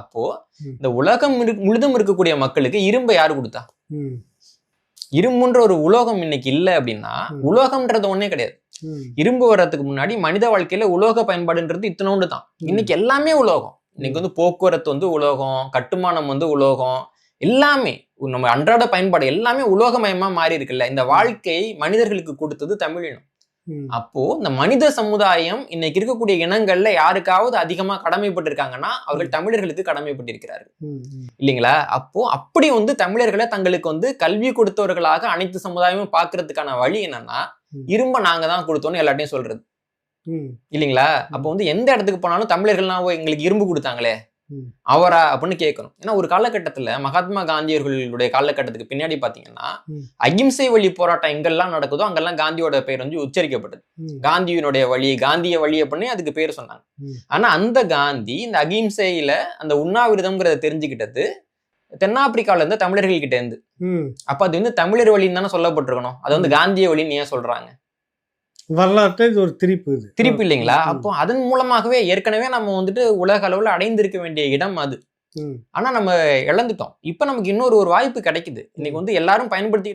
அப்போ இந்த உலகம் முழுதும் இருக்கக்கூடிய மக்களுக்கு இரும்பை யாரு கொடுத்தா? இரும்புன்ற ஒரு உலோகம் இன்னைக்கு இல்லை அப்படின்னா உலோகம்ன்றது ஒன்னே கிடையாது. இரும்பு வர்றதுக்கு முன்னாடி மனித வாழ்க்கையில உலோக பயன்பாடுன்றது இத்தனோண்டு தான். இன்னைக்கு எல்லாமே உலோகம். இன்னைக்கு வந்து போக்குவரத்து வந்து உலோகம், கட்டுமானம் வந்து உலோகம், எல்லாமே நம்ம அன்றாட பயன்பாடு எல்லாமே உலோகமயமா மாறி இருக்குல்ல. இந்த வாழ்க்கை மனிதர்களுக்கு கொடுத்தது தமிழினம். அப்போ இந்த மனித சமுதாயம் இன்னைக்கு இருக்கக்கூடிய இனங்கள்ல யாருக்காவது அதிகமா கடமைப்பட்டிருக்காங்கன்னா அவர்கள் தமிழர்களுக்கு கடமைப்பட்டிருக்கிறார்கள் இல்லைங்களா? அப்போ அப்படி வந்து தமிழர்களை தங்களுக்கு வந்து கல்வி கொடுத்தவர்களாக அனைத்து சமுதாயமும் பாக்குறதுக்கான வழி என்னன்னா இரும்ப நாங்க தான் கொடுத்தோம்னு எல்லாத்தையும் சொல்றது இல்லைங்களா? அப்போ வந்து எந்த இடத்துக்கு போனாலும் தமிழர்கள்லாம் எங்களுக்கு இரும்பு கொடுத்தாங்களே அவரா அப்படின்னு கேட்கணும். ஏன்னா ஒரு காலகட்டத்துல மகாத்மா காந்தியர்களுடைய காலகட்டத்துக்கு பின்னாடி பாத்தீங்கன்னா அகிம்சை வழி போராட்டம் எங்கெல்லாம் நடக்குதோ அங்கெல்லாம் காந்தியோட பெயர் வந்து உச்சரிக்கப்பட்டது. காந்தியினுடைய வழி, காந்திய வழி அப்படின்னு அதுக்கு பேர் சொன்னாங்க. ஆனா அந்த காந்தி இந்த அகிம்சையில அந்த உண்ணாவிரதம்ங்கிறத தெரிஞ்சுக்கிட்டது தென்னாப்பிரிக்கால இருந்து தமிழர்கள் கிட்ட இருந்து. அப்ப அது வந்து தமிழர் வழின்னு தானே சொல்லப்பட்டிருக்கணும். அது வந்து காந்திய வழின்னு ஏன் சொல்றாங்க? வரலாற்று இது ஒரு திரிப்பு இல்லைங்களா? அப்போ அதன் மூலமாகவே ஏற்கனவே நம்ம வந்துட்டு உலக அளவுல அடைந்திருக்க வேண்டிய இடம் அது. ஆனா நம்ம இழந்துட்டோம். இப்ப நமக்கு இன்னொரு வாய்ப்பு கிடைக்குது. இன்னைக்கு வந்து எல்லாரும் பயன்படுத்தி